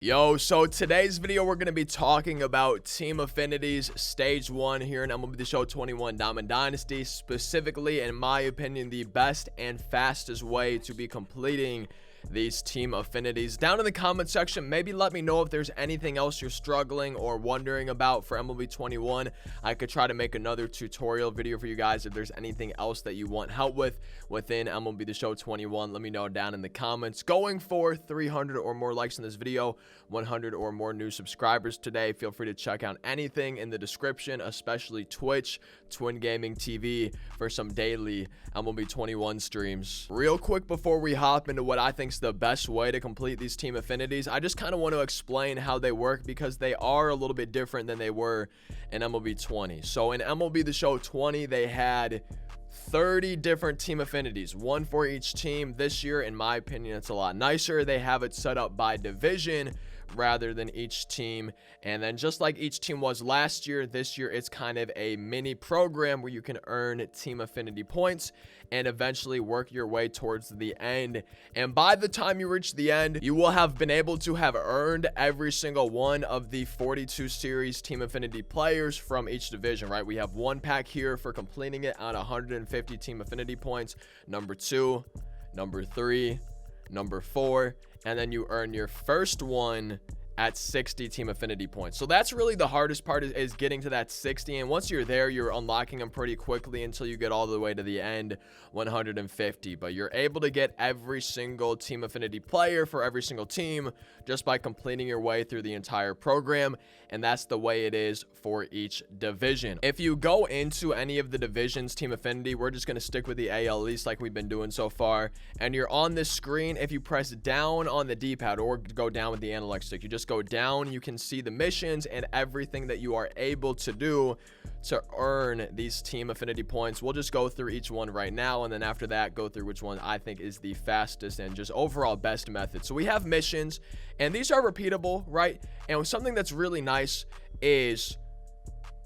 Yo, so today's video we're going to be talking about Team Affinity's Stage 1 here in MLB The Show 21 Diamond Dynasty. Specifically, in my opinion, the best and fastest way to be completing these team affinities. Down in the comment section, maybe let me know if there's anything else you're struggling or wondering about for MLB 21. I could try to make another tutorial video for you guys if there's anything else that you want help with within MLB The Show 21. Let me know down in the comments. Going for 300 or more likes in this video, 100 or more new subscribers today. Feel free to check out anything in the description, especially Twitch, Twin Gaming TV, for some daily MLB 21 streams. Real quick before we hop into what I think is the best way to complete these team affinities, I just kind of want to explain how they work because they are a little bit different than they were in MLB 20. So in MLB The Show 20, they had 30 different team affinities, one for each team. This year, in my opinion, it's a lot nicer. They have it set up by division rather than each team. And then just like each team was last year, this year it's kind of a mini program where you can earn team affinity points and eventually work your way towards the end. And by the time you reach the end, you will have been able to have earned every single one of the 42 series team affinity players from each division, right? We have one pack here for completing it on 150 team affinity points, number 2, number 3, number 4, and then you earn your first one at 60 team affinity points. So that's really the hardest part, is getting to that 60. And once you're there, you're unlocking them pretty quickly until you get all the way to the end, 150. But you're able to get every single team affinity player for every single team just by completing your way through the entire program. And that's the way it is for each division. If you go into any of the divisions team affinity, we're just going to stick with the AL East like we've been doing so far. And you're on this screen. If you press down on the D-pad or go down with the analog stick, you just go down, you can see the missions and everything that you are able to do to earn these team affinity points. We'll just go through each one right now, and then after that go through which one I think is the fastest and just overall best method. So we have missions, and these are repeatable, right? And something that's really nice is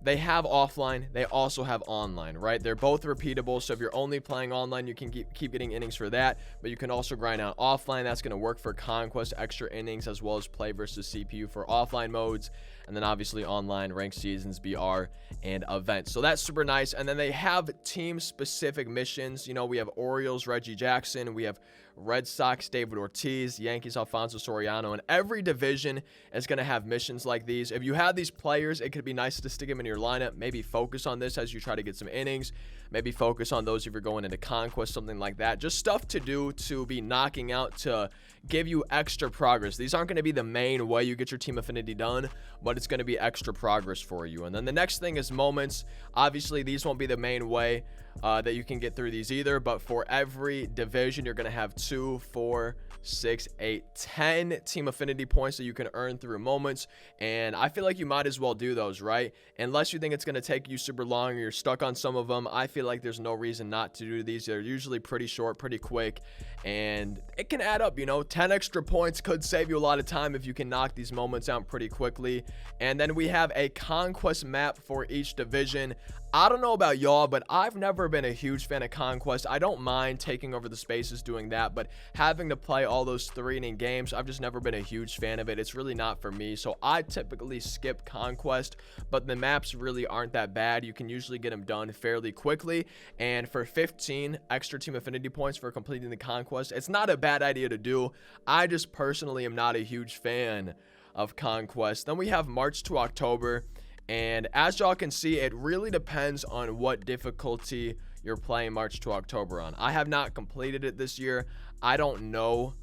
they have offline, they also have online, right? They're both repeatable. So if you're only playing online, you can keep getting innings for that, but you can also grind out offline. That's going to work for Conquest extra innings, as well as play versus CPU for offline modes. And then obviously online, ranked seasons, BR, and events. So that's super nice. And then they have team specific missions. You know, we have Orioles, Reggie Jackson. We have Red Sox, David Ortiz, Yankees, Alfonso Soriano, and every division is going to have missions like these. If you have these players, it could be nice to stick them in your lineup. Maybe focus on this as you try to get some innings. Maybe focus on those if you're going into Conquest, something like that. Just stuff to do to be knocking out to give you extra progress. These aren't going to be the main way you get your team affinity done, but it's going to be extra progress for you. And then the next thing is moments. Obviously, these won't be the main way that you can get through these either, but for every division, you're going to have 2, 4, 6, 8, 10 team affinity points that you can earn through moments. And I feel like you might as well do those, right? Unless you think it's going to take you super long or you're stuck on some of them, I feel like there's no reason not to do these. They're usually pretty short, pretty quick, and it can add up. You know, 10 extra points could save you a lot of time if you can knock these moments out pretty quickly. And then we have a Conquest map for each division. I don't know about y'all, but I've never been a huge fan of Conquest. I don't mind taking over the spaces doing that, but having to play all those 3-inning games, I've just never been a huge fan of it. It's really not for me, so I typically skip Conquest, but the maps really aren't that bad. You can usually get them done fairly quickly, and for 15 extra team affinity points for completing the Conquest, it's not a bad idea to do. I just personally am not a huge fan of Conquest. Then we have March to October. And as y'all can see, it really depends on what difficulty you're playing March to October on. I have not completed it this year. I don't know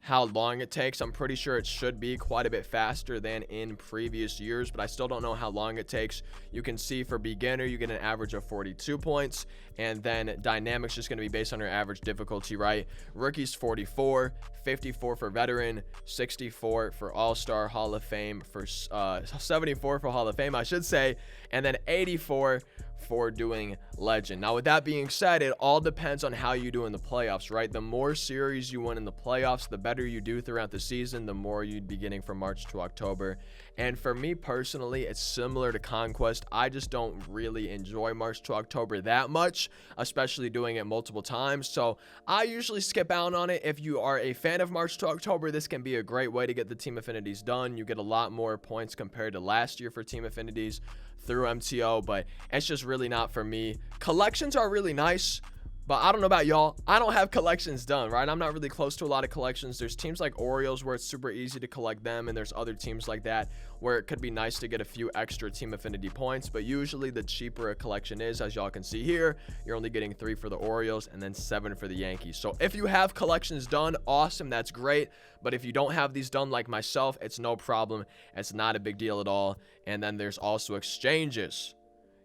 how long it takes. I'm pretty sure it should be quite a bit faster than in previous years, but I still don't know how long it takes. You can see for beginner, you get an average of 42 points, and then dynamics just going to be based on your average difficulty, right? Rookies 44, 54 for veteran, 64 for all-star, Hall of Fame, for 74 for Hall of Fame, I should say, and then 84 for doing legend. Now with that being said, it all depends on how you do in the playoffs, right? The more series you win in the playoffs, the better you do throughout the season, the more you'd be getting from March to October. And for me personally, it's similar to Conquest. I just don't really enjoy March to October that much, especially doing it multiple times. So I usually skip out on it. If you are a fan of March to October, this can be a great way to get the team affinities done. You get a lot more points compared to last year for team affinities through MTO, but it's just really not for me. Collections are really nice, but I don't know about y'all. I don't have collections done, right? I'm not really close to a lot of collections. There's teams like Orioles where it's super easy to collect them, and there's other teams like that where it could be nice to get a few extra team affinity points, but usually the cheaper a collection is, as y'all can see here, you're only getting 3 for the Orioles and then 7 for the Yankees. So if you have collections done, awesome, that's great. But if you don't have these done like myself, it's no problem. It's not a big deal at all. And then there's also exchanges.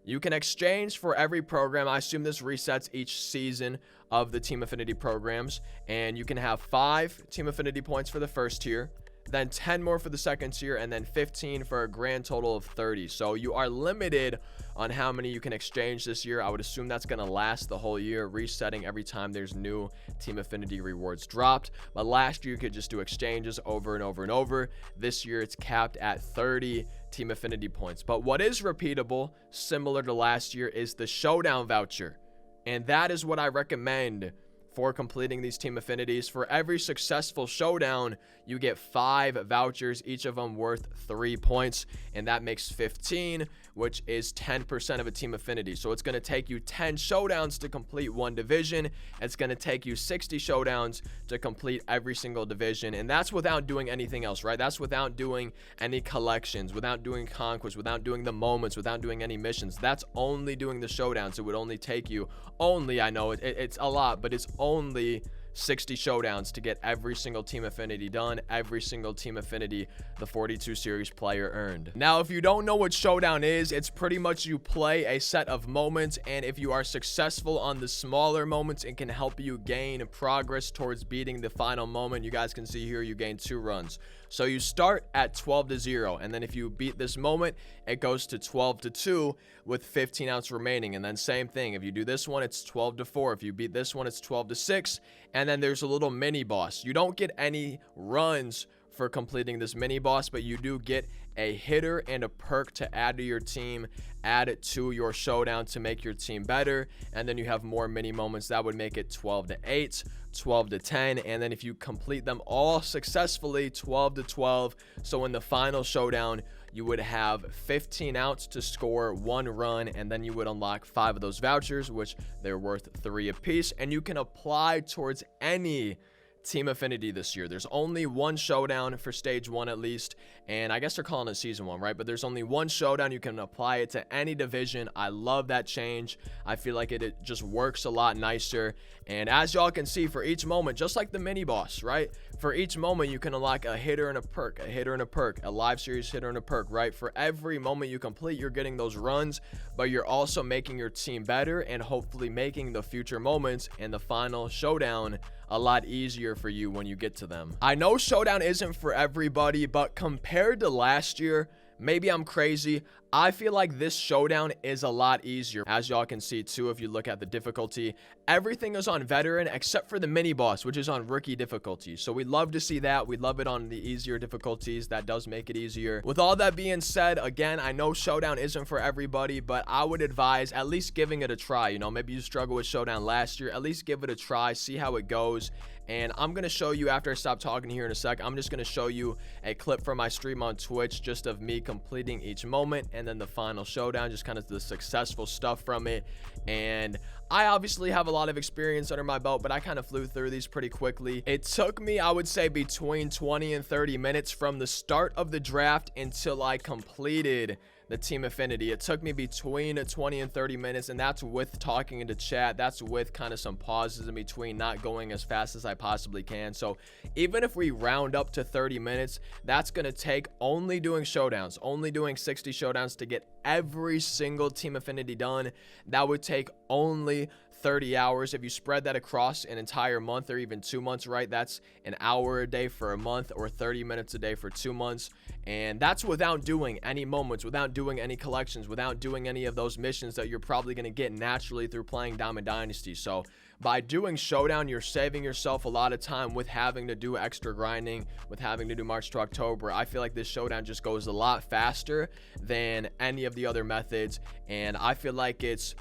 You can exchange for every program. I assume this resets each season of the team affinity programs, and you can have 5 team affinity points for the first tier, then 10 more for the second tier, and then 15 for a grand total of 30. So you are limited on how many you can exchange this year. I would assume that's going to last the whole year, resetting every time there's new team affinity rewards dropped. But last year you could just do exchanges over and over and over. This year it's capped at 30 team affinity points. But what is repeatable, similar to last year, is the showdown voucher. And that is what I recommend for completing these team affinities. For every successful showdown, you get 5 vouchers, each of them worth 3 points, and that makes 15, which is 10% of a team affinity. So it's going to take you 10 showdowns to complete one division. It's going to take you 60 showdowns to complete every single division, and that's without doing anything else, right? That's without doing any collections, without doing conquest, without doing the moments, without doing any missions. That's only doing the showdowns. It would only take you I know it's a lot, but it's only 60 showdowns to get every single team affinity done, every single team affinity the 42 series player earned. Now, if you don't know what showdown is, it's pretty much you play a set of moments, and if you are successful on the smaller moments, it can help you gain progress towards beating the final moment. You guys can see here you gain 2 runs. So you start at 12-0, and then if you beat this moment, it goes to 12-2 with 15 outs remaining. And then same thing, if you do this one, it's 12-4. If you beat this one, it's 12-6. And then there's a little mini boss. You don't get any runs for completing this mini boss, but you do get a hitter and a perk to add to your team, add it to your showdown to make your team better. And then you have more mini moments that would make it 12-8, 12-10, and then if you complete them all successfully, 12-12. So in the final showdown, you would have 15 outs to score 1 run, and then you would unlock 5 of those vouchers, which they're worth 3 apiece, and you can apply towards any team affinity this year. There's only 1 showdown for stage 1 at least, and I guess they're calling it season 1, right? But there's only 1 showdown. You can apply it to any division. I love that change. I feel like it just works a lot nicer. And as y'all can see, for each moment, just like the mini boss, right? For each moment, you can unlock a hitter and a perk, a hitter and a perk, a live series hitter and a perk, right? For every moment you complete, you're getting those runs, but you're also making your team better and hopefully making the future moments and the final showdown a lot easier for you when you get to them. I know showdown isn't for everybody, but compared to last year, maybe I'm crazy, I feel like this showdown is a lot easier. As y'all can see too, if you look at the difficulty, everything is on veteran except for the mini boss, which is on rookie difficulty. So we love to see that. We love it on the easier difficulties. That does make it easier. With all that being said, again, I know showdown isn't for everybody, but I would advise at least giving it a try. You know, maybe you struggled with showdown last year, at least give it a try, see how it goes. And I'm going to show you, after I stop talking here in a sec, I'm just going to show you a clip from my stream on Twitch just of me completing each moment and then the final showdown, just kind of the successful stuff from it. And I obviously have a lot of experience under my belt, but I kind of flew through these pretty quickly. It took me, I would say, between 20 and 30 minutes from the start of the draft until I completed the team affinity. It took me between 20 and 30 minutes, and that's with talking into chat. That's with kind of some pauses in between, not going as fast as I possibly can. So even if we round up to 30 minutes, that's going to take only doing showdowns, only doing 60 showdowns to get every single team affinity done. That would take only 30 hours. If you spread that across an entire month or even 2 months, right, that's an hour a day for a month or 30 minutes a day for 2 months. And that's without doing any moments, without doing any collections, without doing any of those missions that you're probably going to get naturally through playing Diamond Dynasty. So by doing Showdown, you're saving yourself a lot of time with having to do extra grinding, with having to do March to October. I feel like this Showdown just goes a lot faster than any of the other methods, and I feel like it's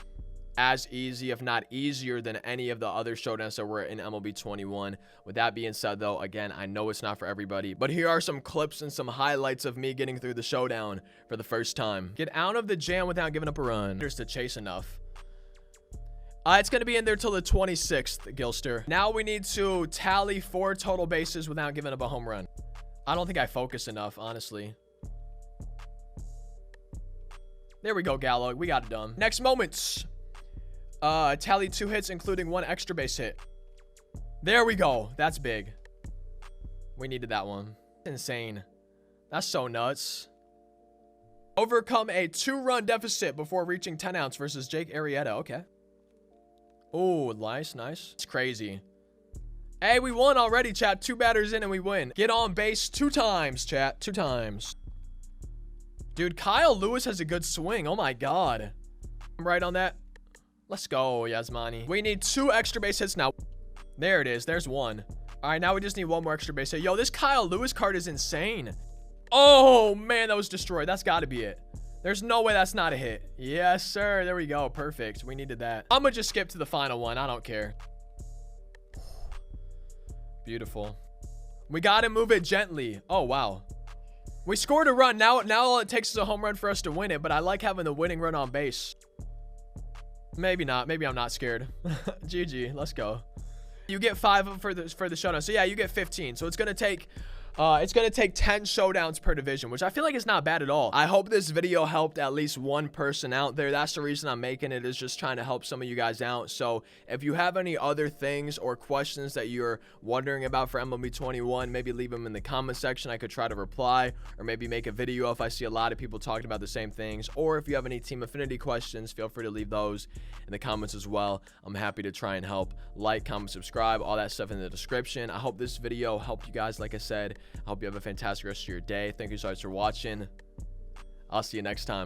as easy, if not easier, than any of the other Showdowns that were in MLB 21. With that being said, though, again, I know it's not for everybody, but here are some clips and some highlights of me getting through the Showdown for the first time. Get out of the jam without giving up a run. There's to chase enough. It's going to be in there till the 26th, Gilster. Now we need to tally 4 total bases without giving up a home run. I don't think I focus enough, honestly. There we go, Gallo. We got it done. Next moments. Tally 2 hits, including 1 extra base hit. There we go. That's big. We needed that one. Insane. That's so nuts. Overcome a 2-run deficit before reaching 10 outs versus Jake Arrieta. Okay. Oh, nice, nice. It's crazy. Hey, we won already, chat. 2 batters in and we win. Get on base 2 times, chat. 2 times. Dude, Kyle Lewis has a good swing. Oh my god. I'm right on that. Let's go, Yasmani. We need 2 extra base hits now. There it is. There's 1. All right, now we just need 1 more extra base hit. Yo, this Kyle Lewis card is insane. Oh, man, that was destroyed. That's got to be it. There's no way that's not a hit. Yes, sir. There we go. Perfect. We needed that. I'm going to just skip to the final one. I don't care. Beautiful. We got to move it gently. Oh, wow. We scored a run. Now all it takes is a home run for us to win it, but I like having the winning run on base. Maybe not. Maybe I'm not scared. GG. Let's go. You get 5 for the showdown. So, yeah, you get 15. So, it's going to take 10 showdowns per division, which I feel like is not bad at all. I hope this video helped at least one person out there. That's the reason I'm making it, is just trying to help some of you guys out. So if you have any other things or questions that you're wondering about for MLB 21, maybe leave them in the comment section. I could try to reply, or maybe make a video if I see a lot of people talking about the same things. Or if you have any Team Affinity questions, feel free to leave those in the comments as well. I'm happy to try and help. Like, comment, subscribe, all that stuff in the description. I hope this video helped you guys. Like I said, I hope you have a fantastic rest of your day. Thank you so much for watching. I'll see you next time.